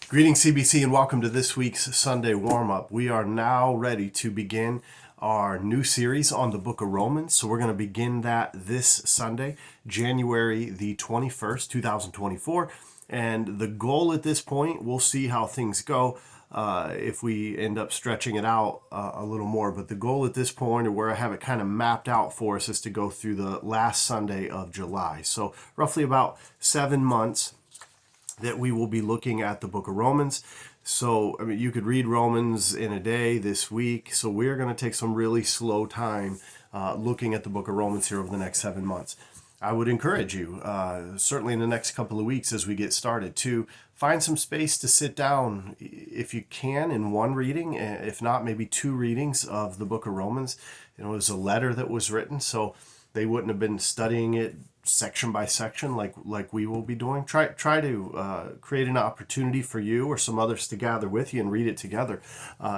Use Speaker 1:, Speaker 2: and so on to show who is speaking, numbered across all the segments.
Speaker 1: Greetings, CBC, and welcome to this week's Sunday warm-up. We are now ready to begin our new series on the book of Romans. So we're going to begin that this Sunday, January the 21st, 2024. And the goal at this point, we'll see how things go if we end up stretching it out a little more. But the goal at this point, or where I have it kind of mapped out for us, is to go through the last Sunday of July. So roughly about 7 months that we will be looking at the book of Romans. So, I mean, you could read Romans in a day this week. So we're going to take some really slow time looking at the book of Romans here over the next 7 months. I would encourage you, certainly in the next couple of weeks as we get started, to find some space to sit down, if you can, in one reading, if not maybe two readings of the book of Romans. You know, it was a letter that was written, so they wouldn't have been studying it section by section like we will be doing. Try to create an opportunity for you or some others to gather with you and read it together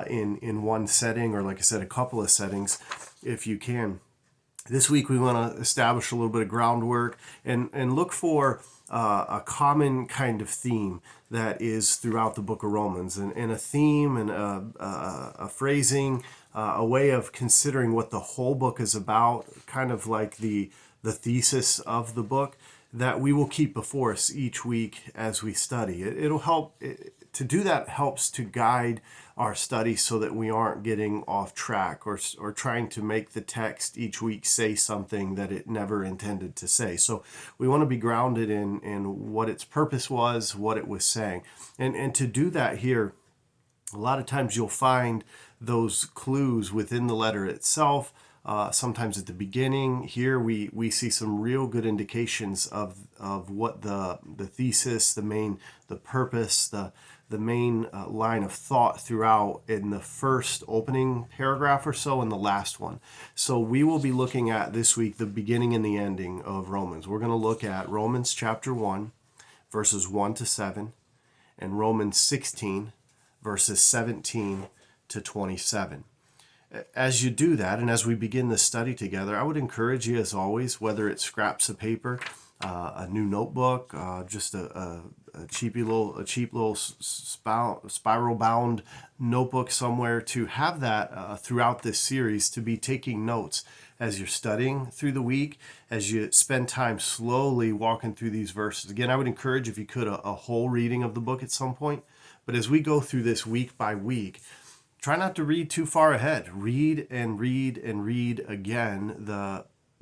Speaker 1: in one setting, or like I said, a couple of settings if you can. This week we want to establish a little bit of groundwork and look for a common kind of theme that is throughout the book of Romans, and a theme and a phrasing, a way of considering what the whole book is about, kind of like the thesis of the book that we will keep before us each week as we study. It'll help to do that, helps to guide our study so that we aren't getting off track or trying to make the text each week say something that it never intended to say. So we want to be grounded in what its purpose was, what it was saying. And to do that here, a lot of times you'll find those clues within the letter itself. Sometimes at the beginning here we see some real good indications of what the thesis, the purpose, the main line of thought throughout in the first opening paragraph or so and the last one. So we will be looking at this week the beginning and the ending of Romans. We're going to look at Romans chapter 1 verses 1 to 7 and Romans 16 verses 17 to 27. As you do that, and as we begin this study together, I would encourage you, as always, whether it's scraps of paper, a new notebook, just a cheap little spiral-bound notebook somewhere, to have that throughout this series, to be taking notes as you're studying through the week, as you spend time slowly walking through these verses. Again, I would encourage, if you could, a whole reading of the book at some point. But as we go through this week by week, try not to read too far ahead. Read and read and read again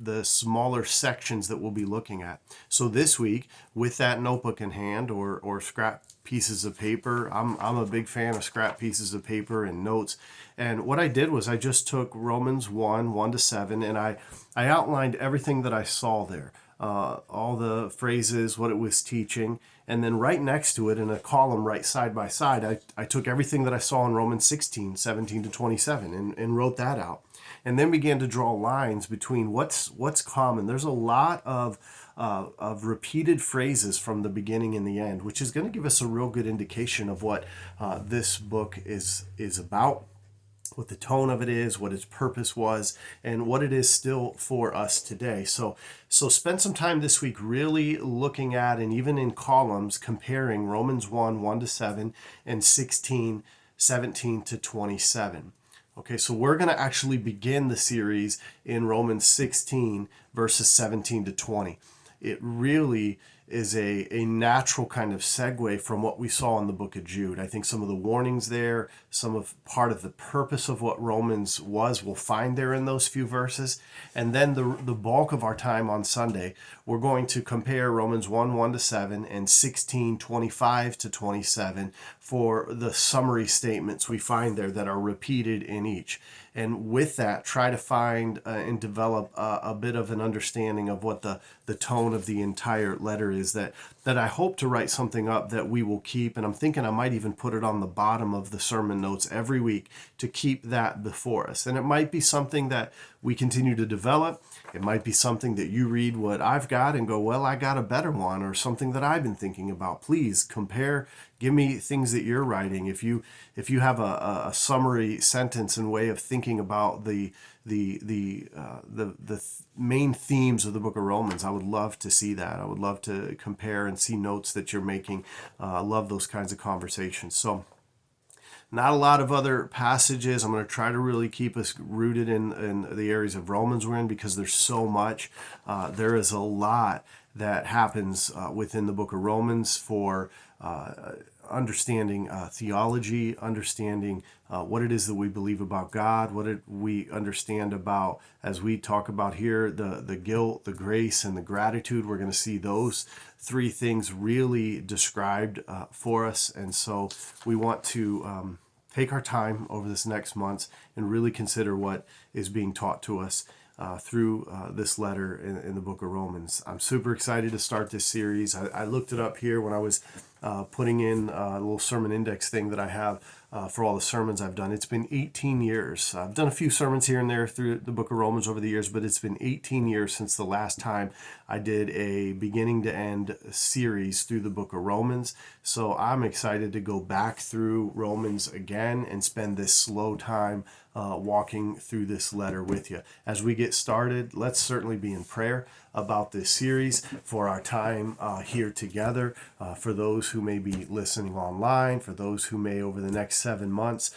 Speaker 1: the smaller sections that we'll be looking at. So this week, with that notebook in hand or scrap pieces of paper, I'm a big fan of scrap pieces of paper and notes. And what I did was I just took Romans 1 to 7, and I outlined everything that I saw there. All the phrases, what it was teaching, and then right next to it in a column right side by side, I took everything that I saw in Romans 16, 17 to 27 and wrote that out. And then began to draw lines between what's common. There's a lot of repeated phrases from the beginning and the end, which is going to give us a real good indication of what this book is about, what the tone of it is, what its purpose was, and what it is still for us today. So spend some time this week really looking at, and even in columns, comparing Romans 1 to 7 and 16, 17 to 27. Okay, so we're going to actually begin the series in Romans 16, verses 17 to 20. It really is a natural kind of segue from what we saw in the book of Jude. I think some of the warnings there, part of the purpose of what Romans was, we'll find there in those few verses. And then the bulk of our time on Sunday, we're going to compare Romans 1 to 7 and 16, 25 to 27 for the summary statements we find there that are repeated in each. And with that, try to find and develop a bit of an understanding of what the tone of the entire letter is, that I hope to write something up that we will keep. And I'm thinking I might even put it on the bottom of the sermon notes every week to keep that before us. And it might be something that we continue to develop. It might be something that you read what I've got and go, well, I got a better one, or something that I've been thinking about. Please compare. Give me things that you're writing. If you have a summary sentence and way of thinking about the main themes of the book of Romans, I would love to see that. I would love to compare and see notes that you're making. I love those kinds of conversations. So not a lot of other passages. I'm going to try to really keep us rooted in the areas of Romans we're in, because there's so much. There is a lot that happens within the book of Romans for understanding theology, understanding what it is that we believe about God, we understand about, as we talk about here, the guilt, the grace, and the gratitude. We're going to see those three things really described for us. And so we want to take our time over this next month and really consider what is being taught to us through this letter in the book of Romans. I'm super excited to start this series. I looked it up here when I was putting in a little sermon index thing that I have for all the sermons I've done. It's been 18 years. I've done a few sermons here and there through the book of Romans over the years, but it's been 18 years since the last time I did a beginning to end series through the book of Romans. So I'm excited to go back through Romans again and spend this slow time walking through this letter with you. As we get started, let's certainly be in prayer about this series, for our time here together, for those who may be listening online, for those who may over the next 7 months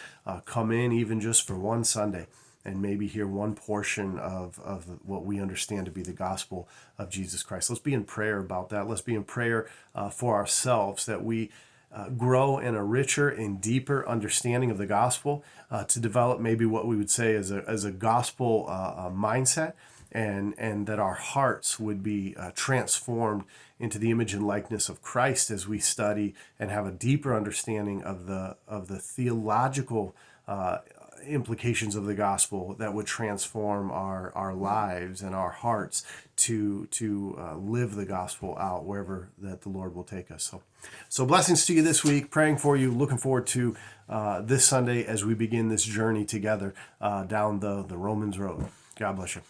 Speaker 1: come in even just for one Sunday and maybe hear one portion of what we understand to be the gospel of Jesus Christ. Let's be in prayer about that. Let's be in prayer for ourselves, that we grow in a richer and deeper understanding of the gospel, to develop maybe what we would say as a gospel mindset, and that our hearts would be transformed into the image and likeness of Christ as we study and have a deeper understanding of the theological implications of the gospel that would transform our lives and our hearts to live the gospel out wherever that the Lord will take us. So blessings to you this week. Praying for you. Looking forward to this Sunday as we begin this journey together down the Romans road. God bless you.